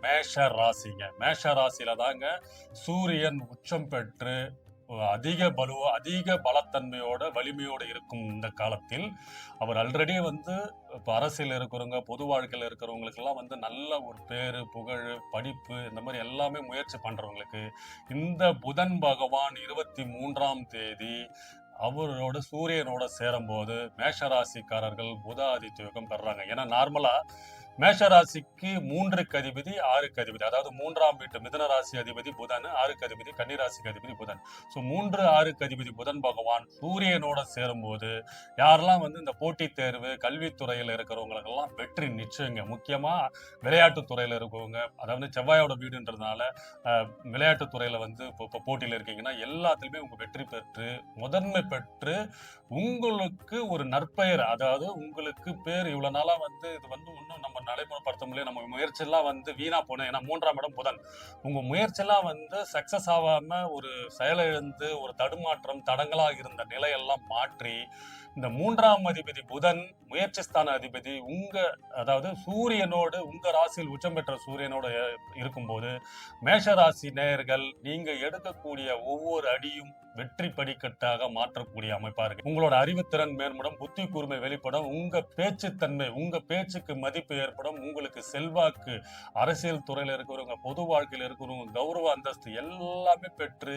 மேஷ ராசிங்க. மேஷ ராசியில தாங்க சூரியன் உச்சம் பெற்று அதிக பலத்தன்மையோட வலிமையோட இருக்கும் இந்த காலத்தில் அவர் ஆல்ரெடி வந்து இப்போ அரசியல் இருக்கிறவங்க பொது வாழ்க்கையில் இருக்கிறவங்களுக்கெல்லாம் வந்து நல்ல ஒரு பேரு புகழ் படிப்பு இந்த மாதிரி எல்லாமே முயற்சி பண்றவங்களுக்கு இந்த புதன் பகவான் 23ஆம் தேதி அவரோட சூரியனோட சேரும்போது மேஷராசிக்காரர்கள் புத ஆதித்ய யோகம் பெறாங்க. ஏன்னா நார்மலா மேஷராசிக்கு 3க்கு அதிபதி 6க்கு அதிபதி, அதாவது 3ஆம் வீட்டு மிதுன ராசி அதிபதி புதன், 6க்கு அதிபதி கன்னிராசிக்கு அதிபதி புதன். ஸோ 3 6க்கு அதிபதி புதன் பகவான் சூரியனோட சேரும்போது யாரெல்லாம் வந்து இந்த போட்டித் தேர்வு கல்வித்துறையில இருக்கிறவங்களுக்கெல்லாம் வெற்றி நிச்சயங்க. முக்கியமா விளையாட்டுத் துறையில இருக்கவங்க, அதாவது செவ்வாயோட வீடுன்றதுனால விளையாட்டுத் துறையில வந்து இப்போ போட்டியில இருக்கீங்கன்னா எல்லாத்துலயுமே உங்க வெற்றி பெற்று முதன்மை பெற்று உங்களுக்கு ஒரு நற்பெயர், அதாவது உங்களுக்கு பேர் இவ்வளவு நாளா வந்து இது வந்து இன்னும் நம்ம நடைமுறைப்படுத்த முடியல, நம்ம முயற்சி எல்லாம் வந்து வீணா போன, ஏன்னா 3ஆம் இடம் புதன், உங்க முயற்சி எல்லாம் வந்து சக்சஸ் ஆகாம ஒரு செயலிழந்து ஒரு தடுமாற்றம் தடங்களா இருந்த நிலையெல்லாம் மாற்றி இந்த 3ஆம் அதிபதி புதன் முயற்சி ஸ்தான அதிபதி அதாவது சூரியனோடு உங்க ராசியில் உச்சம் பெற்ற சூரியனோட இருக்கும்போது மேஷ ராசி நேயர்கள் நீங்க எடுக்கக்கூடிய ஒவ்வொரு அடியும் வெற்றி படிக்கட்டாக மாற்றக்கூடிய அமைப்பா இருக்கு. உங்களோட அறிவுத்திறன் மேம்படும், புத்தி கூர்மை வெளிப்படும், உங்க பேச்சுத்தன்மை, உங்க பேச்சுக்கு மதிப்பு ஏற்படும், உங்களுக்கு செல்வாக்கு, அரசியல் துறையில இருக்கிறவங்க பொது வாழ்க்கையில் இருக்கிறவங்க கௌரவ அந்தஸ்து எல்லாமே பெற்று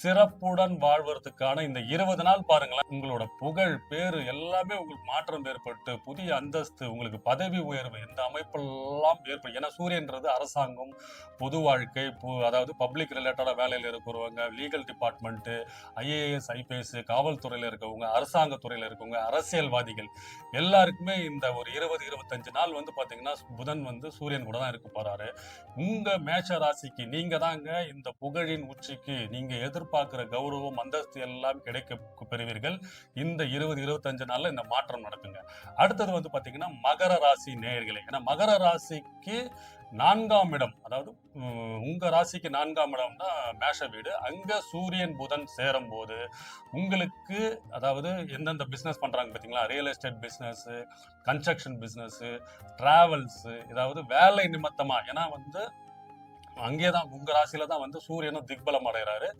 சிறப்புடன் வாழ்வதற்கான இந்த 20 நாள் பாருங்களேன், உங்களோட புகழ் பேரு எல்லாமே உங்களுக்கு மாற்றம் ஏற்பட்டு புதிய அந்தஸ்து, உங்களுக்கு பதவி உயர்வு, இந்த அமைப்பெல்லாம் ஏற்படும். ஏன்னா சூரியன்றது அரசாங்கம், பொது வாழ்க்கை, அதாவது பப்ளிக் ரிலேட்டடா வேலையில இருக்கிறவங்க, லீகல் டிபார்ட்மெண்ட், ஐஏஎஸ் ஐபிஎஸ், காவல்துறையில இருக்கவங்க, அரசாங்க துறையில இருக்கவங்க, அரசியல்வாதிகள் எல்லாருக்குமே இந்த ஒரு 20-25 நாள் வந்து பாத்தீங்கன்னா புதன் வந்து சூரியன் கூட தான் இருக்க போறாரு. உங்க மேஷ ராசிக்கு நீங்க தாங்க இந்த புகழின் உச்சிக்கு நீங்க எதிர்பார்க்கிற கௌரவம் அந்தஸ்து எல்லாம் கிடைக்க பெறுவீர்கள். இந்த 20-25 நாள்ல இந்த மாற்றம் நடக்குங்க. அடுத்தது வந்து பாத்தீங்கன்னா மகர ராசி நேயர்களே, ஏன்னா மகர ராசிக்கு 4ஆம் இடம், அதாவது உங்க ராசிக்கு 4ஆம் இடம் தான் மேஷ வீடு. அங்க சூரியன் புதன் சேரும் போது உங்களுக்கு, அதாவது எந்தெந்த பிசினஸ் பண்றாங்க பாத்தீங்களா, real estate business, construction business, travels, அதாவது வேலை நிமித்தமா, ஏன்னா வந்து அங்கேதான் உங்க ராசியில தான் வந்து சூரியனும் திக்பலம் அடைகிறாரு.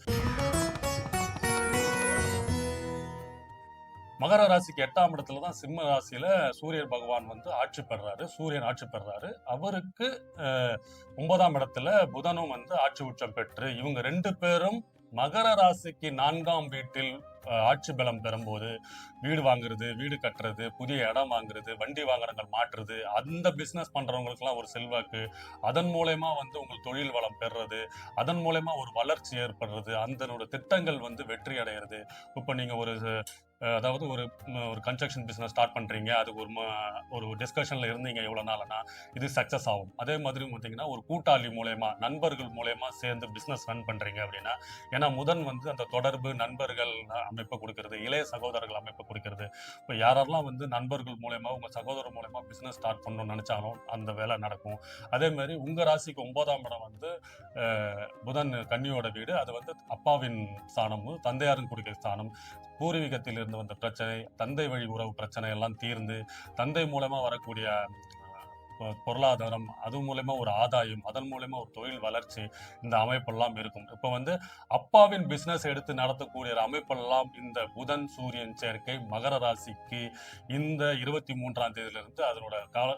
மகர ராசிக்கு 8ஆம் இடத்துல தான் சிம்ம ராசியில சூரியன் பகவான் வந்து சூரியன் ஆட்சி பெறாரு. அவருக்கு 9ஆம் இடத்துல புதனும் வந்து ஆட்சி உச்சம் பெற்று இவங்க 2 பேரும் மகர ராசிக்கு 4ஆம் வீட்டில் ஆட்சி பலம் பெறும்போது வீடு வாங்குறது, வீடு கட்டுறது, புதிய இடம் வாங்குறது, வண்டி வாகனங்கள் மாற்றுறது, அந்த பிசினஸ் பண்றவங்களுக்கு எல்லாம் ஒரு செல்வாக்கு, அதன் மூலமா வந்து உங்கள் தொழில் வளம் பெறுறது, அதன் மூலமா ஒரு வளர்ச்சி ஏற்படுறது, அந்த திட்டங்கள் வந்து வெற்றி அடைகிறது. இப்ப நீங்க அதாவது ஒரு கன்ஸ்ட்ரக்ஷன் பிசினஸ் ஸ்டார்ட் பண்றீங்க, அதுக்கு ஒரு டிஸ்கஷன்ல இருந்தீங்க இவ்வளவு நாளனா, இது சக்சஸ் ஆகும். அதே மாதிரி பார்த்தீங்கன்னா ஒரு கூட்டாளி மூலயமா, நண்பர்கள் மூலயமா சேர்ந்து பிசினஸ் ரன் பண்றீங்க அப்படின்னா, ஏன்னா முதன் வந்து அந்த தொடர்பு, நண்பர்கள் அமைப்பை கொடுக்கிறது, இளைய சகோதரர்கள் அமைப்பை கொடுக்கிறது. இப்போ யாரெல்லாம் வந்து நண்பர்கள் மூலயமா உங்க சகோதரர் மூலயமா பிசினஸ் ஸ்டார்ட் பண்ணணும்னு நினைச்சாலும் அந்த வேலை நடக்கும். அதே மாதிரி உங்க ராசிக்கு 9ஆம் இடம் வந்து புதன் கன்னியோட வீடு, அது வந்து அப்பாவின் ஸ்தானமும் தந்தையாரின் குடிக்கிற ஸ்தானம். பூர்வீகத்தில் இருந்து வந்த பிரச்சனை, தந்தை வழி உறவு பிரச்சனை எல்லாம் தீர்ந்து தந்தை மூலமா வரக்கூடிய பொருளாதாரம், அது மூலமா ஒரு ஆதாயம், அதன் மூலமா ஒரு தொழில் வளர்ச்சி, இந்த அமைப்பெல்லாம் இருக்கும். இப்ப வந்து அப்பாவின் பிசினஸ் எடுத்து நடத்தக்கூடிய அமைப்பெல்லாம் இந்த புதன் சூரியன் சேர்க்கை மகர ராசிக்கு இந்த 23ஆம் தேதியிலிருந்து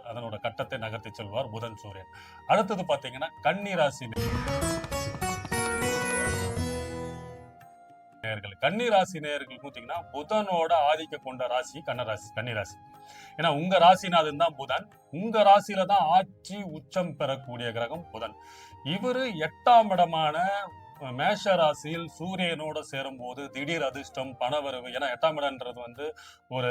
அதனோட கட்டத்தை நகர்த்தி செல்வார் புதன் சூரியன். அடுத்தது பாத்தீங்கன்னா கன்னி ராசி நேயர்கள். கன்னி ராசி நேயர்கள் பார்த்தீங்கன்னா புதனோட ஆதிக்க கொண்ட ராசி கன்னி ராசி. ஏன்னா உங்க ராசிநாதன் தான் புதன், உங்க ராசியில தான் ஆட்சி உச்சம் பெறக்கூடிய கிரகம் புதன். இவரு 8ஆம் இடமான மேஷ ராசியில் சூரியனோட சேரும் போது திடீர் அதிர்ஷ்டம், பணவரவு, ஏன்னா 8ஆம் இடம்ன்றது வந்து ஒரு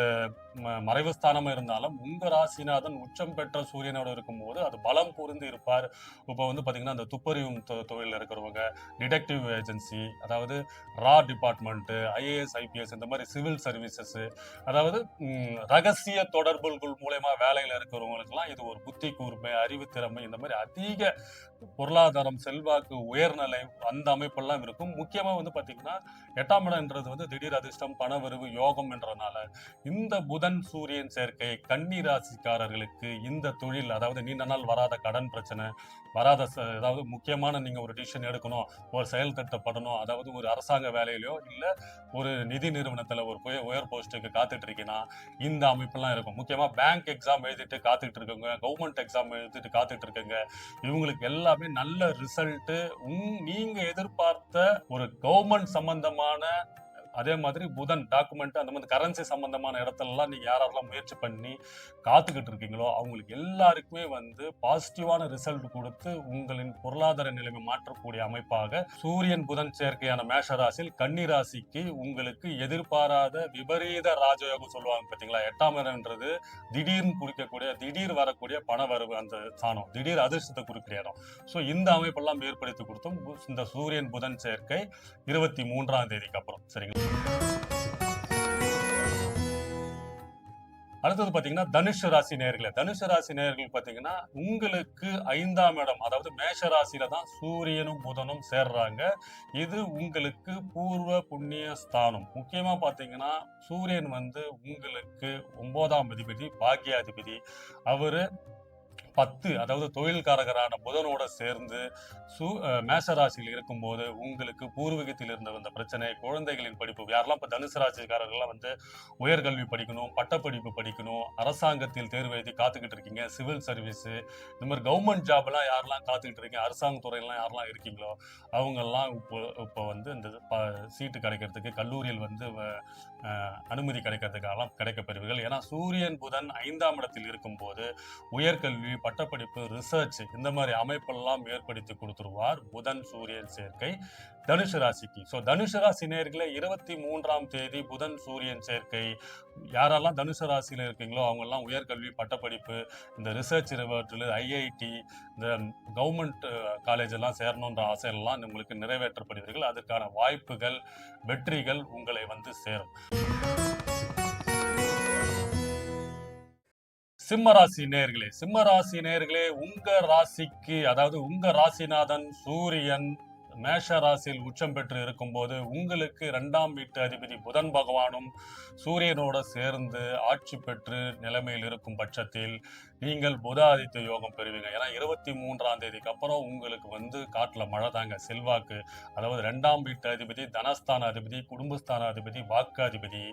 மறைவு ஸ்தானமா இருந்தாலும் உங்க ராசிநாதன் உச்சம் பெற்ற சூரியனோட இருக்கும் போது அது பலம் புரிந்து இருப்பார். இப்போ வந்து பாத்தீங்கன்னா அந்த துப்பறியும் தொழில இருக்கிறவங்க, டிடெக்டிவ் ஏஜென்சி, அதாவது ரா டிபார்ட்மெண்ட், ஐஏஎஸ் ஐபிஎஸ், இந்த மாதிரி சிவில் சர்வீசஸ், அதாவது ரகசிய தொடர்புகள் மூலமா வேலையில இருக்கிறவங்களுக்கு எல்லாம் இது ஒரு புத்தி கூர்மை, அறிவு திறமை, இந்த மாதிரி அதிக பொருளாதாரம், செல்வாக்கு, உயர்நிலை, அந்த அமைப்பெல்லாம் இருக்கும். முக்கியமா வந்து பாத்தீங்கன்னா 8ஆம் இடம்ன்றது வந்து திடீர் அதிர்ஷ்டம், பணவரவு, யோகம் என்றனால இந்த புதன் சூரியன் சேர்க்கை கன்னி ராசிக்காரர்களுக்கு இந்த தொழில், அதாவது நீண்ட நாள் வராத கடன் பிரச்சனை, வராத அதாவது முக்கியமான நீங்க ஒரு டிசிஷன் எடுக்கணும், ஒரு செயல் திட்டப்படணும், அதாவது ஒரு அரசாங்க வேலையிலயோ இல்ல ஒரு நிதி நிறுவனத்துல ஒரு உயர் போஸ்ட்டுக்கு காத்துட்டு இருக்கீங்கன்னா இந்த அமைப்பெல்லாம் இருக்கும். முக்கியமா பேங்க் எக்ஸாம் எழுதிட்டு காத்துட்டு இருக்கவங்க, கவர்மெண்ட் எக்ஸாம் எழுதிட்டு காத்துட்டு இருக்கவங்க, இவங்களுக்கு எல்லாமே நல்ல ரிசல்ட். நீங்க எதிர்பார்த்த ஒரு கவர்மெண்ட் சம்பந்தமான, அதே மாதிரி புதன் டாக்குமெண்ட், அந்த மாதிரி கரன்சி சம்பந்தமான இடத்துலலாம் நீங்க யாரெல்லாம் முயற்சி பண்ணி காத்துக்கிட்டு இருக்கீங்களோ அவங்களுக்கு எல்லாருக்குமே வந்து பாசிட்டிவான ரிசல்ட் கொடுத்து உங்களின் பொருளாதார நிலைமை மாற்றக்கூடிய அமைப்பாக சூரியன் புதன் சேர்க்கையான மேஷ ராசியில் கன்னி ராசிக்கு உங்களுக்கு எதிர்பாராத விபரீத ராஜயோகம் சொல்லுவாங்க பாத்தீங்களா. 8ஆம் இடம்ன்றது திடீர்னு குறிக்கக்கூடிய, திடீர் வரக்கூடிய பண வரவு, அந்த சாணம் திடீர் அதிர்ஷ்டத்தை குறிக்கிற இடம். ஸோ இந்த அமைப்பெல்லாம் ஏற்படுத்தி கொடுத்தும் இந்த சூரியன் புதன் சேர்க்கை 23ஆம் தேதிக்கு அப்புறம். சரிங்களா. அடுத்தது பாத்தீங்கன்னா தனுஷ ராசி நேயர்களே. தனுஷ ராசி நேயர்கள் பாத்தீங்கன்னா உங்களுக்கு 5ஆம் இடம், அதாவது மேஷ ராசியில தான் சூரியனும் புதனும் சேர்றாங்க. இது உங்களுக்கு பூர்வ புண்ணிய ஸ்தானம். முக்கியமா பாத்தீங்கன்னா சூரியன் வந்து உங்களுக்கு 9ஆம் அதிபதி, பாக்கியாதிபதி. அவரு 10, அதாவது தொழில்காரகரான புதனோட சேர்ந்து மேஷ ராசியில் இருக்கும்போது உங்களுக்கு பூர்வீகத்தில் இருந்த வந்த பிரச்சனை, குழந்தைகளின் படிப்பு, யாரெல்லாம் இப்ப தனுசு ராசிக்காரர்கள்லாம் வந்து உயர்கல்வி படிக்கணும், பட்டப்படிப்பு படிக்கணும், அரசாங்கத்தில் தேர்வு எழுதி காத்துக்கிட்டு இருக்கீங்க, சிவில் சர்வீஸ், இந்த மாதிரி கவர்மெண்ட் ஜாப் எல்லாம் யாரெல்லாம் காத்துக்கிட்டு இருக்கீங்க, அரசாங்க துறையெல்லாம் யாரெல்லாம் இருக்கீங்களோ அவங்கெல்லாம் இப்போ வந்து இந்த சீட்டு கிடைக்கிறதுக்கு, கல்லூரியில் வந்து அனுமதி கிடைக்கிறதுக்கெல்லாம் கிடைக்கப்பெறுவீர்கள். ஏன்னா சூரியன் புதன் 5ஆம் இடத்தில் இருக்கும்போது உயர்கல்வி, பட்டப்படிப்பு, ரிசர்ச், இந்த மாதிரி அமைப்பெல்லாம் ஏற்படுத்தி கொடுத்துருவார் புதன் சூரியன் சேர்க்கை தனுஷு ராசிக்கு. ஸோ தனுஷு ராசி நேயர்களே 23ஆம் தேதி புதன் சூரியன் சேர்க்கை. யாரெல்லாம் தனுஷு ராசியில இருக்கீங்களோ அவங்க எல்லாம் உயர்கல்வி, பட்டப்படிப்பு, இந்த ரிசர்ச் ரிவர்ட்டில், ஐஐடி, இந்த கவர்மெண்ட் காலேஜ் எல்லாம் சேரணுன்ற ஆசையெல்லாம் உங்களுக்கு நிறைவேற்றப்படுவீர்கள். அதற்கான வாய்ப்புகள், வெற்றிகள் உங்களை வந்து சேரும். சிம்மராசி நேயர்களே, சிம்மராசி நேயர்களே, உங்க ராசிக்கு, அதாவது உங்க ராசிநாதன் சூரியன் மேஷ ராசியில் உச்சம் பெற்று இருக்கும்போது உங்களுக்கு 2ஆம் வீட்டு அதிபதி புதன் பகவானும் சூரியனோட சேர்ந்து ஆட்சி பெற்று நிலைமையில் இருக்கும் பட்சத்தில் நீங்கள் புதாதித்ய யோகம் பெறுவீங்க. ஏன்னா 23ஆம் தேதிக்கு அப்புறம் உங்களுக்கு வந்து காட்டுல மழை தாங்க, செல்வாக்கு. அதாவது 2ஆம் வீட்டு அதிபதி தனஸ்தான அதிபதி, குடும்பஸ்தான அதிபதி, வாக்காதிபதி.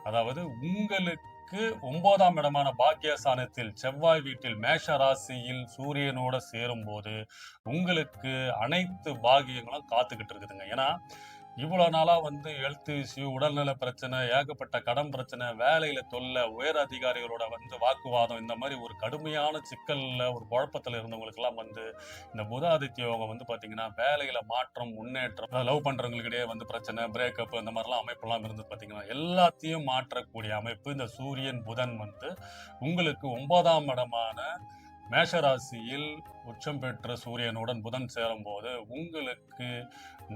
அதாவது உங்களுக்கு 9ஆம் இடமான பாக்கியஸ்தானத்தில் செவ்வாய் வீட்டில் மேஷ ராசியில் சூரியனோட சேரும் போது உங்களுக்கு அனைத்து பாகியங்களும் காத்துக்கிட்டு இருக்குதுங்க. ஏன்னா இவ்வளவு நாளா வந்து ஹெல்த் இஷ்யூ, உடல்நல பிரச்சனை, ஏகப்பட்ட கடன் பிரச்சனை, வேலையில தொல்லை, உயர் அதிகாரிகளோட வந்து வாக்குவாதம், இந்த மாதிரி ஒரு கடுமையான சிக்கல்ல ஒரு குழப்பத்துல இருந்தவங்களுக்கு எல்லாம் வந்து இந்த புதாதித்ய யோகம் வந்து பாத்தீங்கன்னா வேலையில மாற்றம், முன்னேற்றம், லவ் பண்றவங்களுக்கிடையே வந்து பிரச்சனை, பிரேக்கப், இந்த மாதிரிலாம் அமைப்பெல்லாம் இருந்தது பாத்தீங்கன்னா எல்லாத்தையும் மாற்றக்கூடிய அமைப்பு இந்த சூரியன் புதன் வந்து உங்களுக்கு 9ஆம் இடமான மேஷராசியில் உச்சம் பெற்ற சூரியனுடன் புதன் சேரும் போது உங்களுக்கு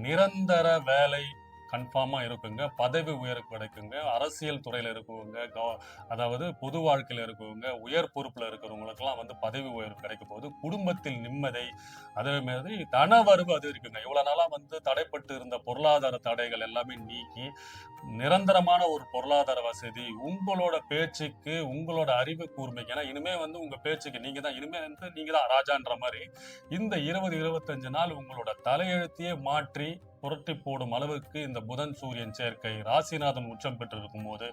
நிரந்தர வேலை கன்ஃபார்மா இருக்குங்க, பதவி உயர்வு கிடைக்குங்க, அரசியல் துறையில இருக்கவங்க, அதாவது பொது வாழ்க்கையில இருக்கவங்க, உயர் பொறுப்புல இருக்கிறவங்களுக்கெல்லாம் வந்து பதவி உயர்வு கிடைக்கும் போது குடும்பத்தில் நிம்மதி, அதே மாதிரி தனவரவு அது இருக்குங்க. இவ்வளவு நாளா வந்து தடைப்பட்டு இருந்த பொருளாதார தடைகள் எல்லாமே நீக்கி நிரந்தரமான ஒரு பொருளாதார வசதி, உங்களோட பேச்சுக்கு, உங்களோட அறிவு கூர்மைக்கு, ஏன்னா இனிமே வந்து உங்க பேச்சுக்கு நீங்க தான், இனிமே வந்து நீங்க தான் ராஜான்ற மாதிரி இந்த 20-25 நாள் உங்களோட தலையெழுத்தையே மாற்றி புரட்டி போடும் அளவுக்கு இந்த புதன் சூரியன் சேர்க்கை ராசிநாதன் உச்சம் பெற்று இருக்கும் போது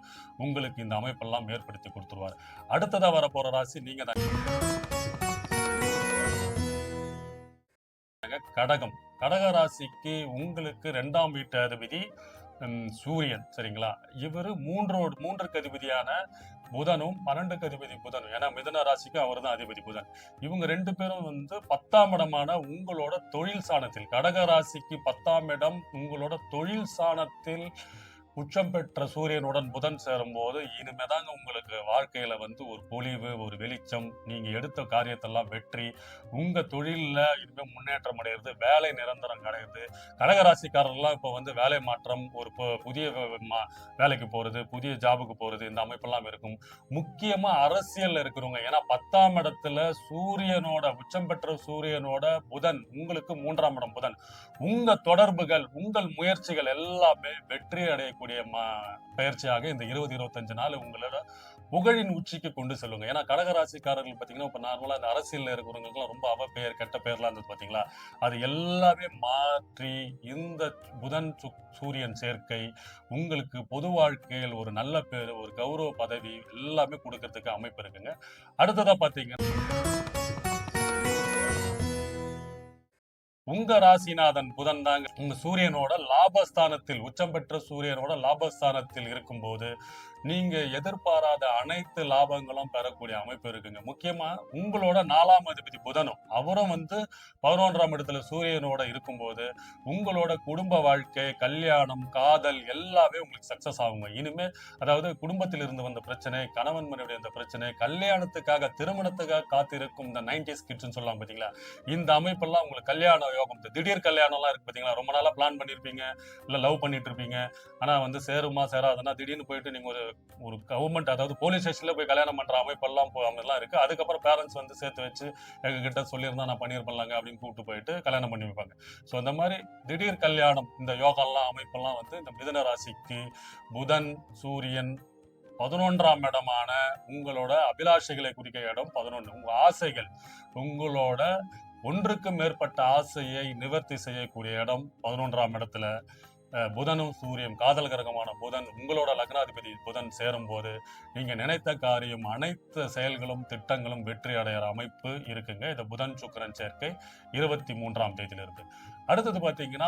உங்களுக்கு இந்த அமைப்பெல்லாம் ஏற்படுத்தி கொடுத்துருவார். அடுத்ததா வரப்போற ராசி நீங்க தான், கடகம். கடக ராசிக்கு உங்களுக்கு 2ஆம் வீட்டு அதிபதி சூரியன். சரிங்களா. இவர் மூன்றுக்கு அதிபதியான புதனும் 12க்கு அதிபதி புதனும், ஏன்னா மிதுன ராசிக்கு அவர் தான் அதிபதி புதன். இவங்க 2 பேரும் வந்து 10ஆம் இடமான உங்களோட தொழில் சாணத்தில், கடக ராசிக்கு 10ஆம் இடம் உங்களோட தொழில் சாணத்தில் உச்சம் பெற்ற சூரியனுடன் புதன் சேரும்போது இனிமேதாங்க உங்களுக்கு வாழ்க்கையில வந்து ஒரு பொலிவு, ஒரு வெளிச்சம், நீங்க எடுத்த காரியத்தெல்லாம் வெற்றி, உங்க தொழில்ல இனிமே முன்னேற்றம் அடையிறது, வேலை நிரந்தரம் அடையிறது. கடகராசிக்காரர்கள்லாம் இப்ப வந்து வேலை மாற்றம், ஒரு புதிய வேலைக்கு போறது, புதிய ஜாபுக்கு போறது, இந்த அமைப்பெல்லாம் இருக்கும். முக்கியமா அரசியல்ல இருக்கிறவங்க, ஏன்னா 10ஆம் இடத்துல சூரியனோட உச்சம் பெற்ற சூரியனோட புதன், உங்களுக்கு 3ஆம் இடம் புதன். உங்க தொடர்புகள், உங்கள் முயற்சிகள் எல்லாமே வெற்றி அடையக்கூடிய பயிற்சியாக இந்த 20, 25 நாள் உங்களோட புகழின் உச்சிக்கு கொண்டு செல்லுங்க. ஏன்னா கடகராசிக்காரர்கள் பாத்தீங்கன்னா, இப்ப நார்மலா இந்த அரசியல்ல இருக்கிறவங்களுக்குலாம் ரொம்ப அவப்பெயர், கெட்ட பெயர்லாம் இருந்தது பாத்தீங்களா? அது எல்லாமே மாற்றி இந்த புதன் சூரியன் சேர்க்கை உங்களுக்கு பொது வாழ்க்கையில் ஒரு நல்ல பேரு, ஒரு கௌரவ பதவி எல்லாமே கொடுக்கறதுக்கு அமைப்பு இருக்குங்க. அடுத்ததா பாத்தீங்கன்னா, உங்க ராசிநாதன் புதன் தாங்க உங்க சூரியனோட லாபஸ்தானத்தில், உச்சம் பெற்ற சூரியனோட லாபஸ்தானத்தில் இருக்கும்போது நீங்க எதிர்பாராத அனைத்து லாபங்களும் பெறக்கூடிய அமைப்பு இருக்குங்க. முக்கியமா உங்களோட 4ஆம் அதிபதி புதனும் அவரும் வந்து 11ஆம் இடத்துல சூரியனோட இருக்கும்போது உங்களோட குடும்ப வாழ்க்கை, கல்யாணம், காதல் எல்லாமே உங்களுக்கு சக்சஸ் ஆகுங்க. இனிமே அதாவது குடும்பத்தில் இருந்து வந்த பிரச்சனை, கணவன் மனைவியுடைய இந்த பிரச்சனை, கல்யாணத்துக்காக திருமணத்துக்காக காத்திருக்கும் இந்த 90s கிட்ஸ்ன்னு சொல்லலாம் பாத்தீங்களா? இந்த அமைப்பெல்லாம் உங்களுக்கு கல்யாண யோகம், இந்த திடீர் கல்யாணம் எல்லாம் இருக்கு பாத்தீங்களா? ரொம்ப நாளா பிளான் பண்ணிருப்பீங்க, இல்ல லவ் பண்ணிட்டு இருப்பீங்க. ஆனா வந்து சேருமா சேராதுன்னா திடீர்னு போயிட்டு நீங்க ஒரு ஒரு கவர்மெண்ட், அதாவது போலீஸ் ஸ்டேஷன்ல போய் கல்யாணம் பண்ற அமைப்பெல்லாம் அமைப்பெல்லாம் இருக்கு. அதுக்கப்புறம் பேரண்ட்ஸ் வந்து சேர்த்து வச்சு எங்க கிட்ட சொல்லியிருந்தா நான் பண்ணிருப்பேன்லாங்க அப்படின்னு கூப்பிட்டு போயிட்டு கல்யாணம் பண்ணி வைப்பாங்க. ஸோ இந்த மாதிரி திடீர் கல்யாணம், இந்த யோகாலாம் அமைப்பெல்லாம் வந்து இந்த மிதுன ராசிக்கு புதன் சூரியன் 11ஆம் இடமான உங்களோட அபிலாஷைகளை குறிக்க இடம் 11. உங்க ஆசைகள், உங்களோட ஒன்றுக்கு மேற்பட்ட ஆசையை நிவர்த்தி செய்யக்கூடிய இடம் 11ஆம் இடத்துல புதனும் சூரியன், காதல் கிரகமான புதன் உங்களோட லக்னாதிபதி புதன் சேரும் போது நீங்க நினைத்த காரியம், அனைத்து செயல்களும் திட்டங்களும் வெற்றி அடைகிற அமைப்பு இருக்குங்க. இந்த புதன் சுக்கிரன் சேர்க்கை 23ஆம் தேதியில இருக்கு. அடுத்தது பாத்தீங்கன்னா,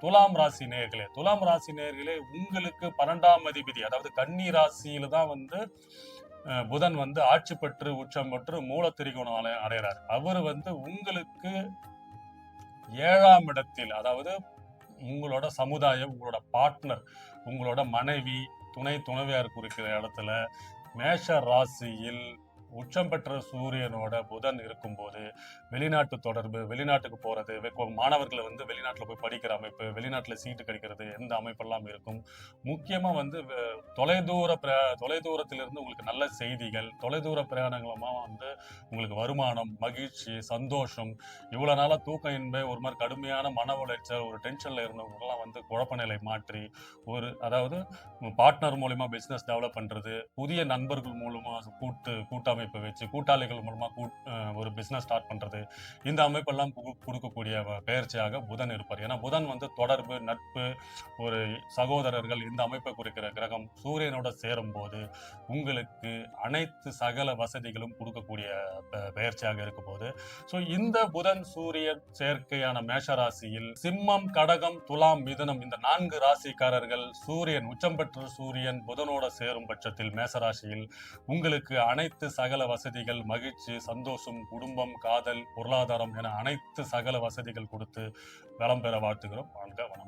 துலாம் ராசி நேயர்களே, துலாம் ராசி நேயர்களே, உங்களுக்கு 12ஆம் அதிபதி, அதாவது கன்னி ராசியில தான் வந்து புதன் வந்து ஆட்சி பெற்று உச்சம் பெற்று மூல திரிகோணம் அடைகிறார். அவர் வந்து உங்களுக்கு 7ஆம் இடத்தில், அதாவது உங்களோட சமுதாயம், உங்களோட பார்ட்னர், உங்களோட மனைவி, துணைவியார் குறிக்கிற இடத்துல மேஷ ராசியில் உச்சம் பெற்ற சூரியனோட புதன் இருக்கும்போது வெளிநாட்டு தொடர்பு, வெளிநாட்டுக்கு போறது, மாணவர்களை வந்து வெளிநாட்டுல போய் படிக்கிற அமைப்பு, வெளிநாட்டுல சீட்டு கிடைக்கிறது, எந்த அமைப்பெல்லாம் இருக்கும். முக்கியமா வந்து தொலைதூரத்திலிருந்து உங்களுக்கு நல்ல செய்திகள், தொலைதூர பிரயாணங்களமா வந்து உங்களுக்கு வருமானம், மகிழ்ச்சி, சந்தோஷம். இவ்வளவு நாளா தூக்கம் ஒரு மாதிரி கடுமையான மன உளைச்சல், ஒரு டென்ஷன்ல இருந்தவங்கெல்லாம் வந்து குழப்ப நிலை மாற்றி அதாவது பார்ட்னர் மூலமா பிசினஸ் டெவலப் பண்றது, புதிய நண்பர்கள் மூலமா கூட்டமைப்பு வச்சு கூட்டாளிகள் மூலமா ஒரு பிசினஸ் ஸ்டார்ட் பண்றது, இந்த அமைப்பெல்லாம் கொடுக்கக்கூடிய பெயர்ச்சியாக புதன் இருப்பார். ஏன்னா புதன் வந்து தொடர்பு, நட்பு, ஒரு சகோதரர்கள், இந்த அமைப்பை குறிக்கிற கிரகம். சூரியனோட சேரும் போது உங்களுக்கு அனைத்து சகல வசதிகளும் கொடுக்கக்கூடிய பெயர்ச்சியாக இருக்கும் போது, ஸோ இந்த புதன் சூரியன் சேர்க்கையான மேஷராசியில் சிம்மம், கடகம், துலாம், மிதுனம், இந்த 4 ராசிக்காரர்கள் சூரியன் உச்சம் பெற்ற சூரியன் புதனோட சேரும் பட்சத்தில் மேசராசியில் உங்களுக்கு அனைத்து சகல வசதிகள், மகிழ்ச்சி, சந்தோஷம், குடும்பம், காதல், பொருளாதாரம் என அனைத்து சகல வசதிகள் கொடுத்து வளம் பெற வாழ்த்துகிறோம். வாழ்க வணக்கம்.